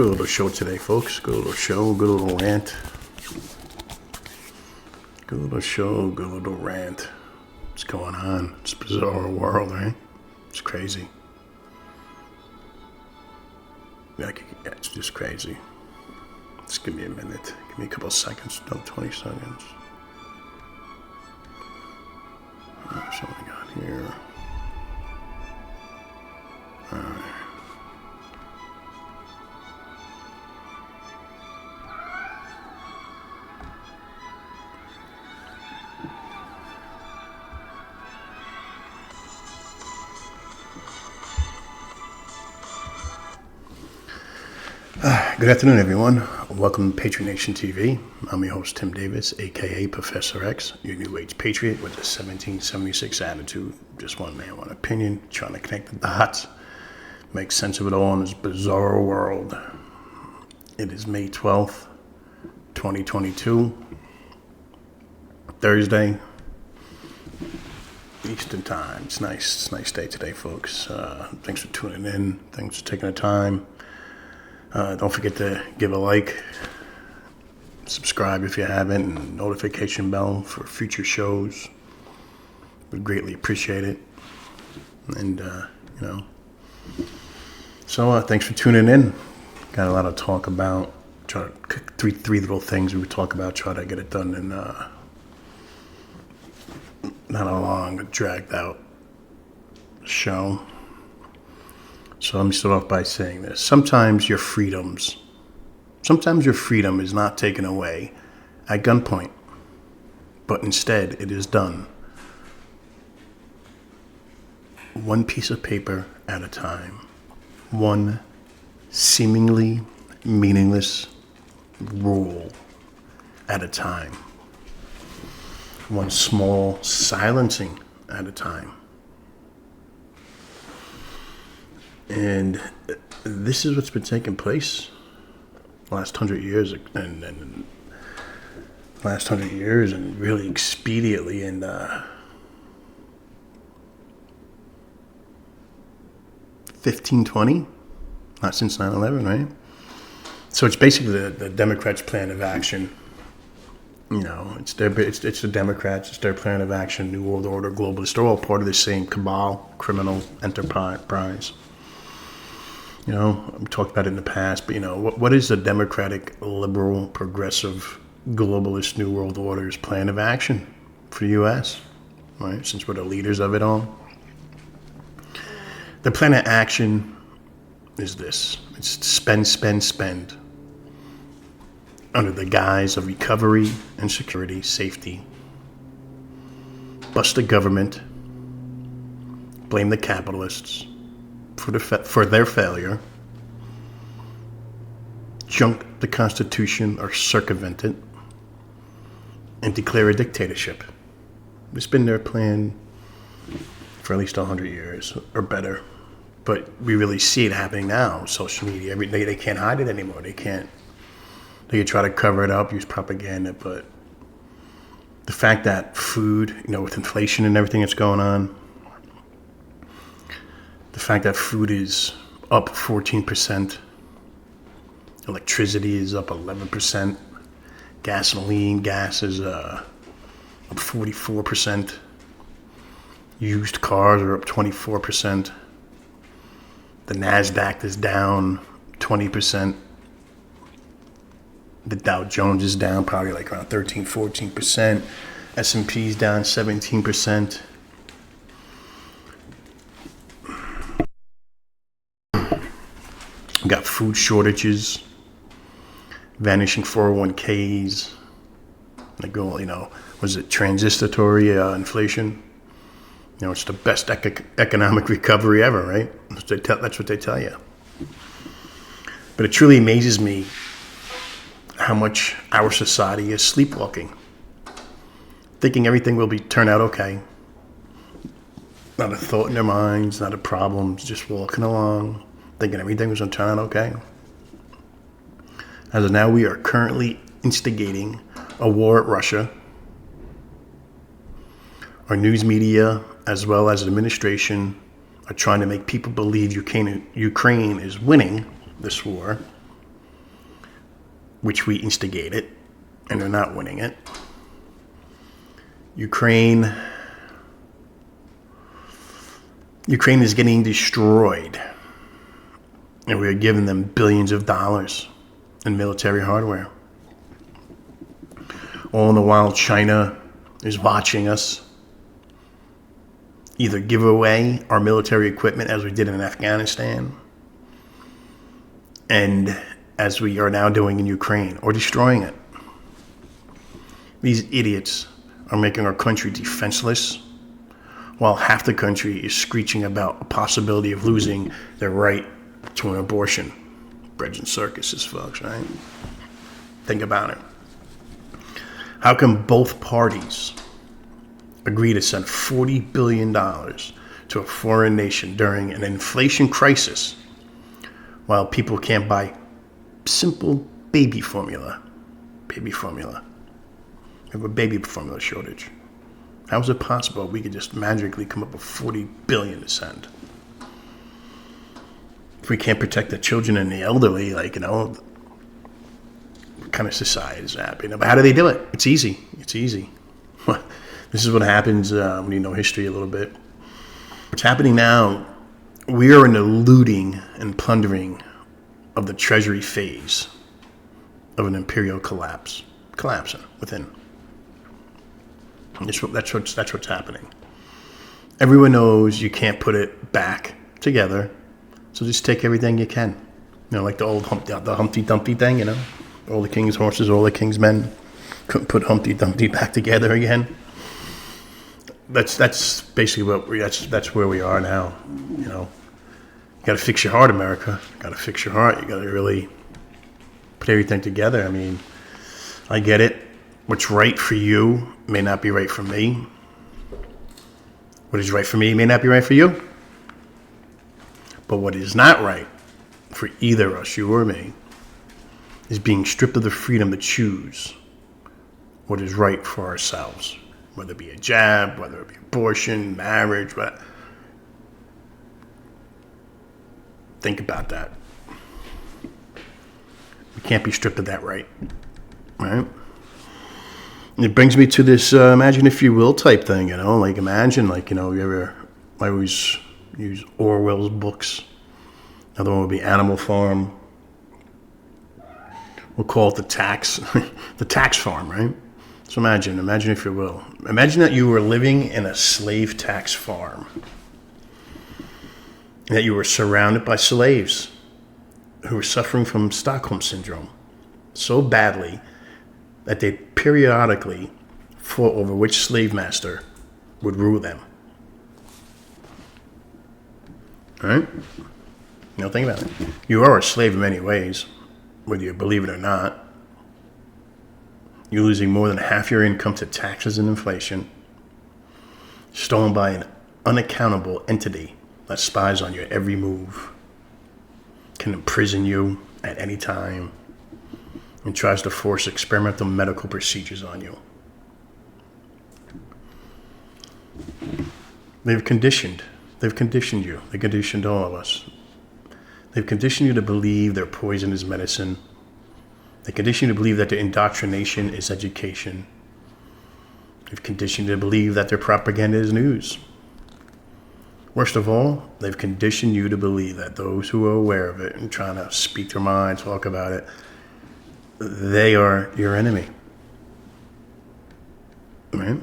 Good little show today, folks. Good little show, good little rant. Good little show, good little rant. What's going on? It's a bizarre world, right? It's crazy. Yeah, it's just crazy. Just give me a minute. Give me a couple of seconds. No, 20 seconds. What's what we got here? Alright. Good afternoon, everyone. Welcome to Patriot Nation TV. I'm your host, Tim Davis, aka Professor X, your new age patriot with a 1776 attitude. Just one man, one opinion, trying to connect the dots, make sense of it all in this bizarre world. It is May 12th, 2022, Thursday, Eastern Time. It's nice day today, folks. Thanks for tuning in. Thanks for taking the time. Don't forget to give a like, subscribe if you haven't, and notification bell for future shows. Would greatly appreciate it. And, So thanks for tuning in. Got a lot of talk about, try to three little things we would talk about, try to get it done in not a long, dragged out show. So let me start off by saying this. Sometimes your freedom is not taken away at gunpoint, but instead it is done one piece of paper at a time, one seemingly meaningless rule at a time, one small silencing at a time. And this is what's been taking place the last 100 years, and really expediently in 1520, not since 9/11, right? So it's basically the Democrats' plan of action. You know, it's the Democrats, it's their plan of action, New World Order, globalists. They're all part of the same cabal, criminal enterprise. You know, we talked about it in the past, but, what is the Democratic, liberal, progressive, globalist New World Order's plan of action for the U.S., right, since we're the leaders of it all? The plan of action is this. It's spend under the guise of recovery and security, safety. Bust the government, blame the capitalists for their failure, junk the Constitution or circumvent it, and declare a dictatorship. It's been their plan for at least 100 years or better. But we really see it happening now. Social media, every day, they can't hide it anymore. They can try to cover it up, use propaganda, but the fact that food, with inflation and everything that's going on, the fact that food is up 14%, electricity is up 11%, gas is up 44%, used cars are up 24%, the NASDAQ is down 20%, the Dow Jones is down probably like around 13-14%, S&P is down 17%. We got food shortages, vanishing 401ks. Was it transitory inflation? It's the best economic recovery ever, right? That's what they tell you. But it truly amazes me how much our society is sleepwalking, thinking everything will turn out okay. Not a thought in their minds, not a problem, just walking along, thinking everything was going to turn out okay. As of now, we are currently instigating a war at Russia. Our news media, as well as the administration, are trying to make people believe Ukraine is winning this war. which we instigated, and they're not winning it. Ukraine is getting destroyed, and we're giving them billions of dollars in military hardware. All the while, China is watching us either give away our military equipment as we did in Afghanistan and as we are now doing in Ukraine, or destroying it. These idiots are making our country defenseless, while half the country is screeching about a possibility of losing their right to an abortion. Bread and circuses, folks, right? Think about it. How can both parties agree to send $40 billion to a foreign nation during an inflation crisis while people can't buy simple baby formula? Baby formula. We have a baby formula shortage. How is it possible we could just magically come up with $40 billion to send? If we can't protect the children and the elderly, what kind of society is that? But how do they do it? It's easy. It's easy. This is what happens when you know history a little bit. What's happening now, we are in the looting and plundering of the treasury phase of an imperial collapsing within. That's what's happening. Everyone knows you can't put it back together, so just take everything you can. Like the old Humpty Dumpty thing, all the king's horses, all the king's men couldn't put Humpty Dumpty back together again. That's basically that's where we are now. You got to fix your heart, America. You got to fix your heart. You got to really put everything together. I mean, I get it. What's right for you may not be right for me. What is right for me may not be right for you. But what is not right for either us, you or me, is being stripped of the freedom to choose what is right for ourselves. Whether it be a jab, whether it be abortion, marriage, but think about that. We can't be stripped of that right. Right? And it brings me to this imagine if you will type thing, imagine, I always use Orwell's books. Another one would be Animal Farm. We'll call it the tax farm, right? So imagine if you will. Imagine that you were living in a slave tax farm. And that you were surrounded by slaves who were suffering from Stockholm Syndrome so badly that they periodically fought over which slave master would rule them. All right? Think about it. You are a slave in many ways, whether you believe it or not. You're losing more than half your income to taxes and inflation, stolen by an unaccountable entity that spies on your every move, can imprison you at any time, and tries to force experimental medical procedures on you. They've conditioned you. They conditioned all of us. They've conditioned you to believe their poison is medicine. They condition you to believe that their indoctrination is education. They've conditioned you to believe that their propaganda is news. Worst of all, they've conditioned you to believe that those who are aware of it and trying to speak their mind, talk about it, they are your enemy. Right?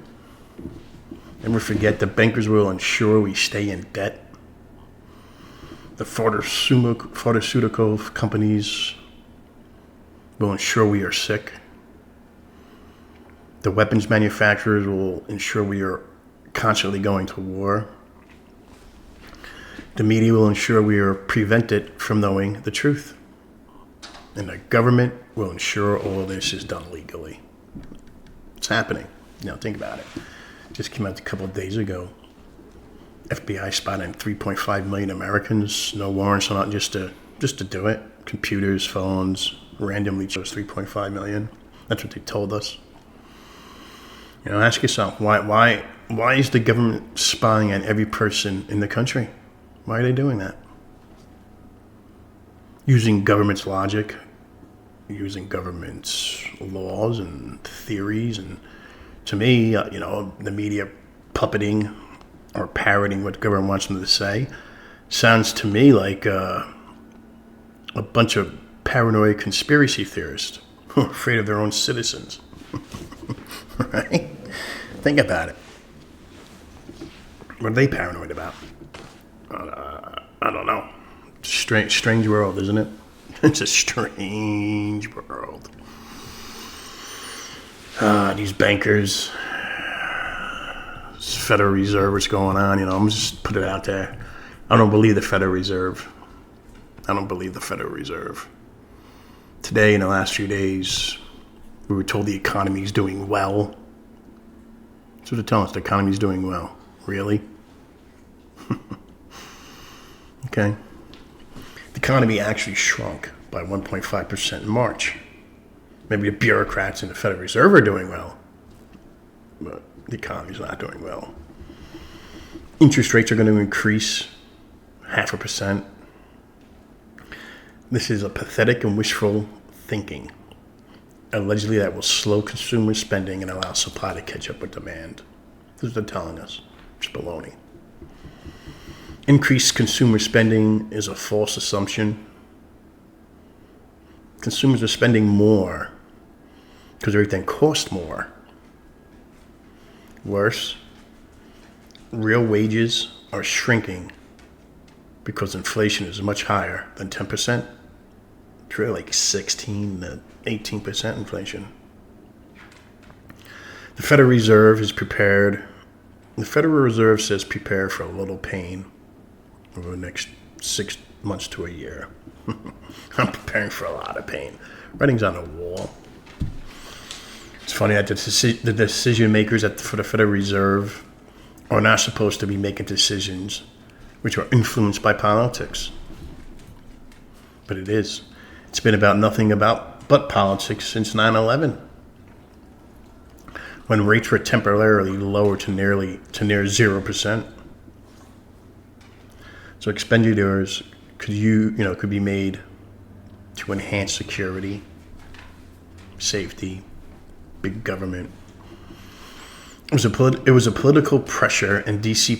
Never forget the bankers will ensure we stay in debt. The pharmaceutical companies will ensure we are sick. The weapons manufacturers will ensure we are constantly going to war. The media will ensure we are prevented from knowing the truth. And the government will ensure all of this is done legally. It's happening. Think about it. Just came out a couple of days ago. FBI spotted 3.5 million Americans, no warrants, not just to do it. Computers, phones, randomly chose 3.5 million. That's what they told us. Ask yourself, why is the government spying on every person in the country? Why are they doing that? Using government's logic, using government's laws and theories, and to me, the media puppeting or parroting what the government wants them to say sounds to me like a bunch of paranoid conspiracy theorists who are afraid of their own citizens. Right? Think about it. What are they paranoid about? I don't know. Strange world, isn't it? It's a strange world. These bankers, this Federal Reserve, what's going on? I'm just put it out there. I don't believe the Federal Reserve. Today, in the last few days, we were told the economy is doing well. That's what they're telling us. The economy is doing well. Really? Okay. The economy actually shrunk by 1.5% in March. Maybe the bureaucrats in the Federal Reserve are doing well, but the economy's not doing well. Interest rates are going to increase 0.5%. This is a pathetic and wishful thinking. Allegedly, that will slow consumer spending and allow supply to catch up with demand. This is what they're telling us. It's baloney. Increased consumer spending is a false assumption. Consumers are spending more because everything costs more. Worse, real wages are shrinking because inflation is much higher than 10%. It's really like 16 to 18% inflation. The Federal Reserve is prepared. The Federal Reserve says prepare for a little pain over the next 6 months to a year. I'm preparing for a lot of pain. Writing's on the wall. It's funny that the decision makers for the Federal Reserve are not supposed to be making decisions which are influenced by politics. But it is. It's been about nothing but politics since 9/11. When rates were temporarily lowered to near 0%. So expenditures could be made to enhance security, safety, big government. It was a political pressure, and DC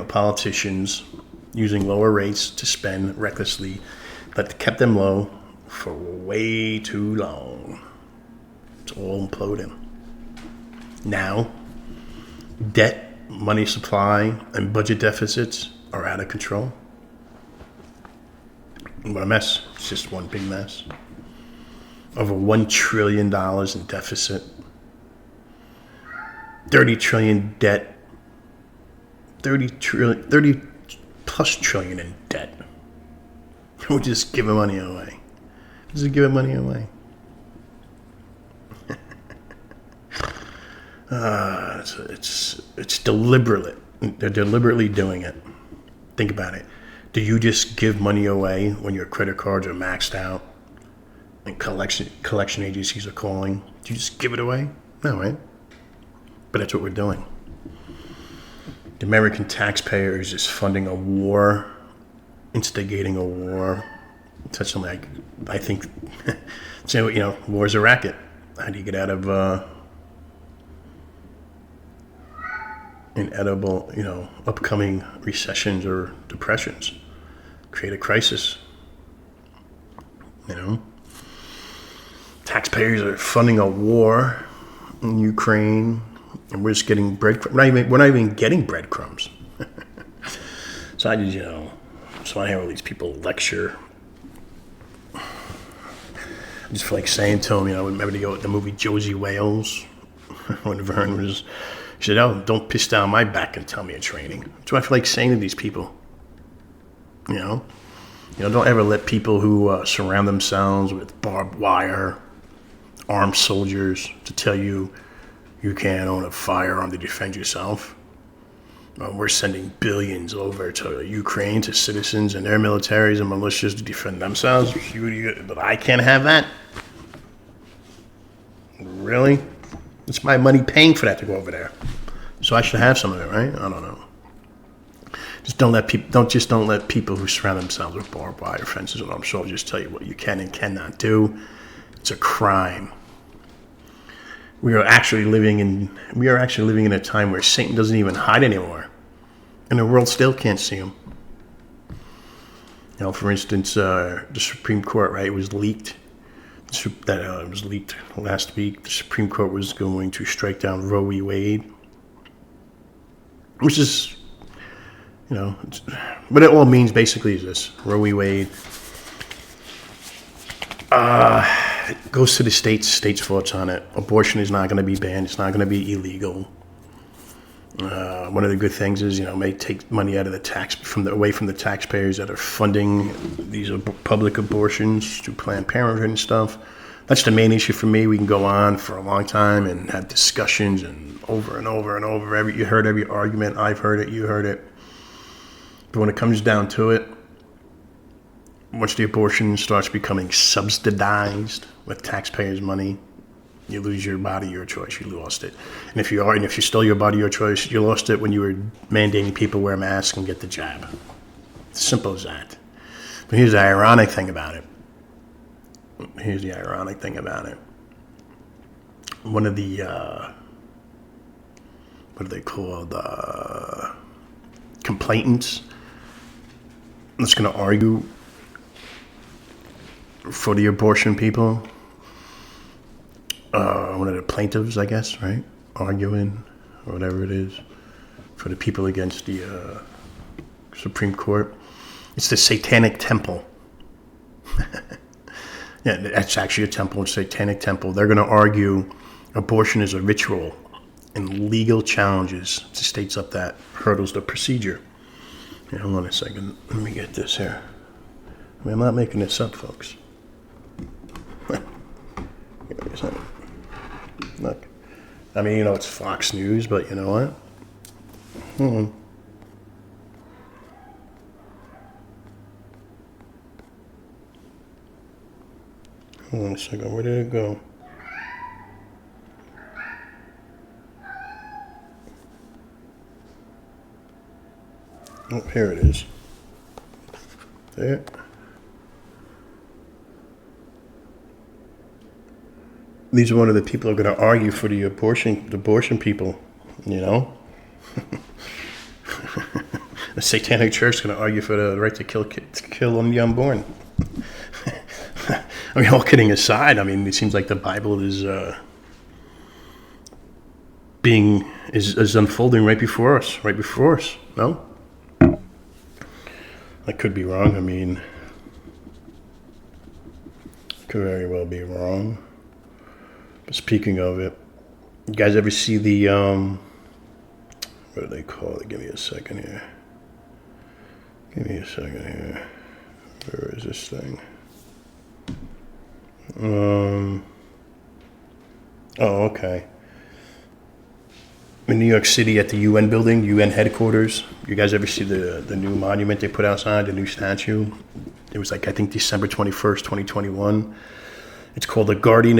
politicians using lower rates to spend recklessly that kept them low for way too long. It's all imploding. Now, debt, money supply, and budget deficits are out of control. What a mess. It's just one big mess. Over $1 trillion in deficit. 30 trillion debt. 30 plus trillion in debt. We're just giving money away. It's deliberate. They're deliberately doing it. Think about it. Do you just give money away when your credit cards are maxed out and collection agencies are calling? Do you just give it away? No, right? But that's what we're doing. The American taxpayer is just funding a war, instigating a war. Such something I think, war is a racket. How do you get out of inedible, upcoming recessions or depressions? Create a crisis. Taxpayers are funding a war in Ukraine, and we're just getting breadcrumbs. We're not even getting breadcrumbs. So I hear all these people lecture. I just feel like saying to them, remember to go with the movie Josie Wales when Vern was. He said, "Oh, don't piss down my back and tell me it's raining." That's what I feel like saying to these people. Don't ever let people who surround themselves with barbed wire, armed soldiers to tell you you can't own a firearm to defend yourself. We're sending billions over to Ukraine, to citizens and their militaries and militias to defend themselves. But I can't have that? Really? It's my money paying for that to go over there. So I should have some of it, right? I don't know. Just don't let people who surround themselves with barbed wire fences and armed soldiers tell you what you can and cannot do. It's a crime. We are actually living in a time where Satan doesn't even hide anymore, and the world still can't see him. For instance, the Supreme Court, right, was leaked. It was leaked last week. The Supreme Court was going to strike down Roe v. Wade, which is, what it all means basically is this: Roe v. Wade goes to the states. States votes on it. Abortion is not going to be banned. It's not going to be illegal. One of the good things is, may take money out of the away from the taxpayers that are funding these public abortions through Planned Parenthood and stuff. That's the main issue for me. We can go on for a long time and have discussions and over and over and over. You heard every argument. I've heard it. You heard it. But when it comes down to it, once the abortion starts becoming subsidized with taxpayers' money, you lose your body, your choice. You lost it. And if you stole your body, your choice, you lost it when you were mandating people wear masks and get the jab. It's simple as that. But here's the ironic thing about it. One of the, what are they called? Complainants that's going to argue for the abortion people. One of the plaintiffs, I guess, right? Arguing, or whatever it is, for the people against the Supreme Court. It's the Satanic Temple. Yeah, that's actually a temple, a Satanic Temple. They're going to argue abortion is a ritual and legal challenges to states up that hurdles the procedure. Yeah, hold on a second. Let me get this here. I'm not making this up, folks. Look, it's Fox News, but you know what? Hold on a second. Where did it go? Oh, here it is. There. These are one of the people who are going to argue for the abortion people, The Satanic Church is going to argue for the right to kill the unborn. All kidding aside, it seems like the Bible is is unfolding right before us. No? I could be wrong. Could very well be wrong. But speaking of it, you guys ever see the, what do they call it? Give me a second here. Where is this thing? Okay. In New York City at the UN building, UN headquarters, you guys ever see the new monument they put outside, the new statue? It was I think December 21st, 2021. It's called the Guardian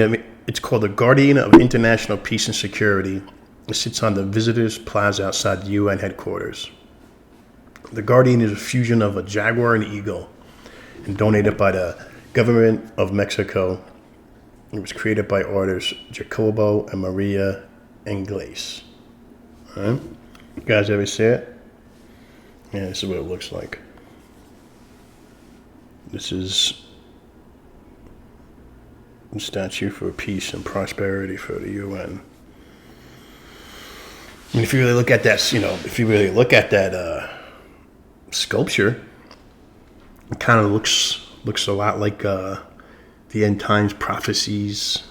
of International Peace and Security. It sits on the Visitors Plaza outside the UN headquarters. The Guardian is a fusion of a jaguar and eagle and donated by the government of Mexico. It was created by artists Jacobo and Maria Ingles. All right? You guys ever see it? Yeah, this is what it looks like. This is a statue for peace and prosperity for the UN. And if you really look at that, sculpture, it kind of looks a lot like the end times prophecies,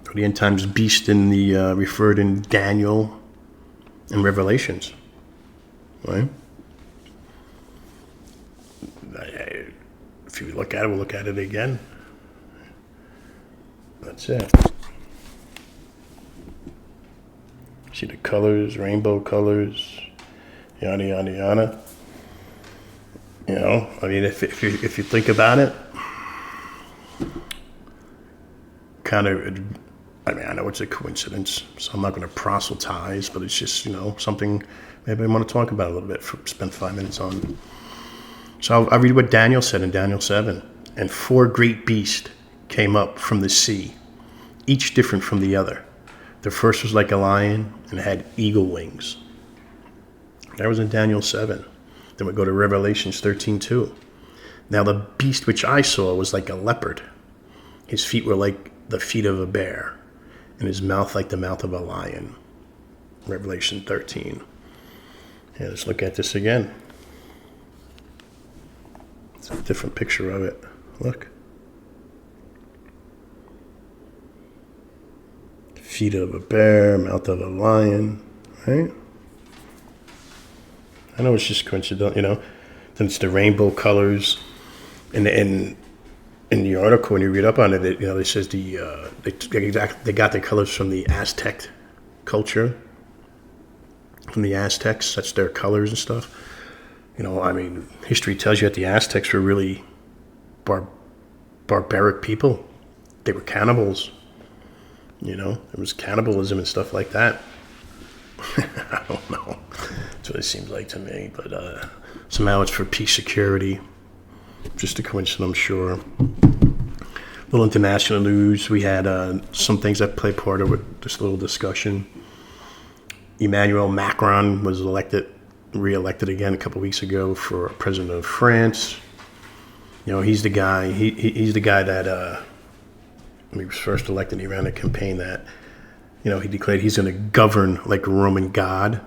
or the end times beast in the referred in Daniel and Revelations, right? If you look at it, we'll look at it again. That's it. See the colors, rainbow colors, yada yada yada. If you think about it, kind of, I know it's a coincidence, so I'm not going to proselytize, but it's just something maybe I want to talk about a little bit. Spend 5 minutes on. So I'll read what Daniel said in Daniel 7. And 4 great beasts came up from the sea, each different from the other. The first was like a lion and had eagle wings. That was in Daniel 7. Then we go to Revelations 13:2. Now the beast which I saw was like a leopard. His feet were like the feet of a bear, and his mouth like the mouth of a lion. Revelation 13. Yeah, let's look at this again. It's a different picture of it. Look. Feet of a bear, mouth of a lion, right? I know it's just coincidental, Then it's the rainbow colors, and in the article when you read up on it, it says they got the colors from the Aztec culture, from the Aztecs. That's their colors and stuff. History tells you that the Aztecs were really barbaric people. They were cannibals. There was cannibalism and stuff like that. I don't know. That's what it seems like to me. But somehow it's for peace, security. Just a coincidence, I'm sure. Little international news. We had some things that play part of it. This little discussion. Emmanuel Macron was re-elected again a couple weeks ago for president of France. He's the guy. He's the guy that when he was first elected, he ran a campaign that, he declared he's going to govern like a Roman god.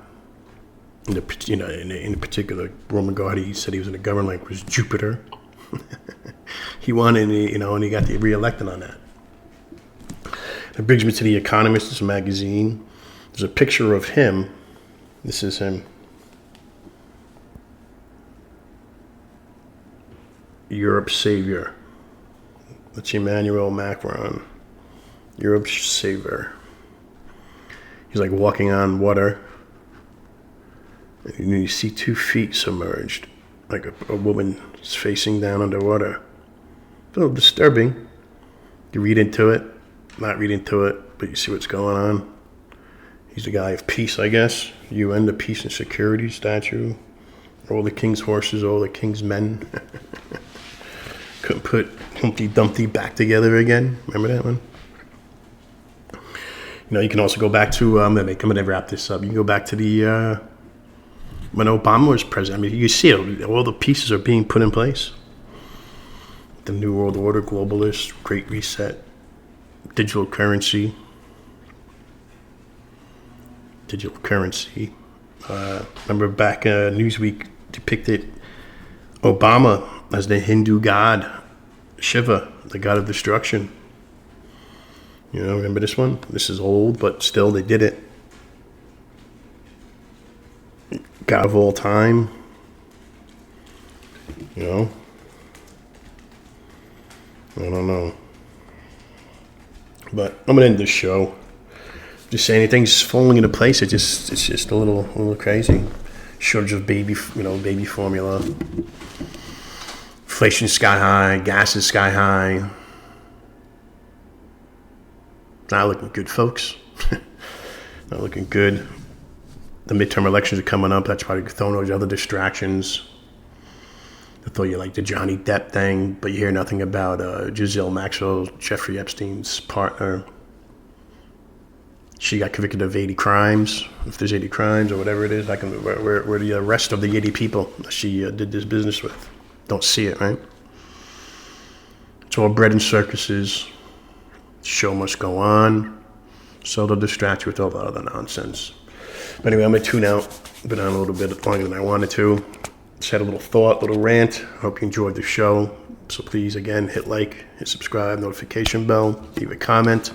In the particular Roman god, he said he was going to govern like was Jupiter. He won, and he got re-elected on that. It brings me to The Economist. It's a magazine. There's a picture of him. This is him. Europe's savior. That's Emmanuel Macron. Europe's savior. He's like walking on water. And you see 2 feet submerged, like a woman is facing down underwater. A little disturbing. You read into it, not read into it, but you see what's going on. He's the guy of peace, I guess. UN, the peace and security statue. All the king's horses, all the king's men. Couldn't put Humpty Dumpty back together again. Remember that one? You can also go back to, I'm going to wrap this up. You can go back to when Obama was president. You see it, all the pieces are being put in place. The New World Order, globalists, Great Reset, digital currency. Remember back Newsweek depicted Obama as the Hindu god, Shiva, the god of destruction. Remember this one? This is old, but still they did it. God of all time. I don't know. But I'm gonna end this show. Just saying, anything's falling into place. It's just a little crazy. Shortage of baby formula. Inflation sky high. Gas is sky high. Not looking good, folks. Not looking good. The midterm elections are coming up. That's probably throwing those other distractions. I thought you liked the Johnny Depp thing, but you hear nothing about Giselle Maxwell, Jeffrey Epstein's partner. She got convicted of 80 crimes. If there's 80 crimes or whatever it is, where the rest of the 80 people she did this business with? Don't see it, right? It's all bread and circuses. Show must go on. So they'll distract you with all the other nonsense. But anyway, I'm going to tune out. Been on a little bit longer than I wanted to. Just had a little thought, little rant. I hope you enjoyed the show. So please, again, hit like, hit subscribe, notification bell, leave a comment.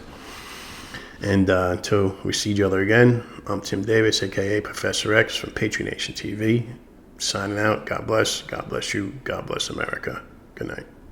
And until we see each other again, I'm Tim Davis, a.k.a. Professor X from Patriot Nation TV. Signing out. God bless. God bless you. God bless America. Good night.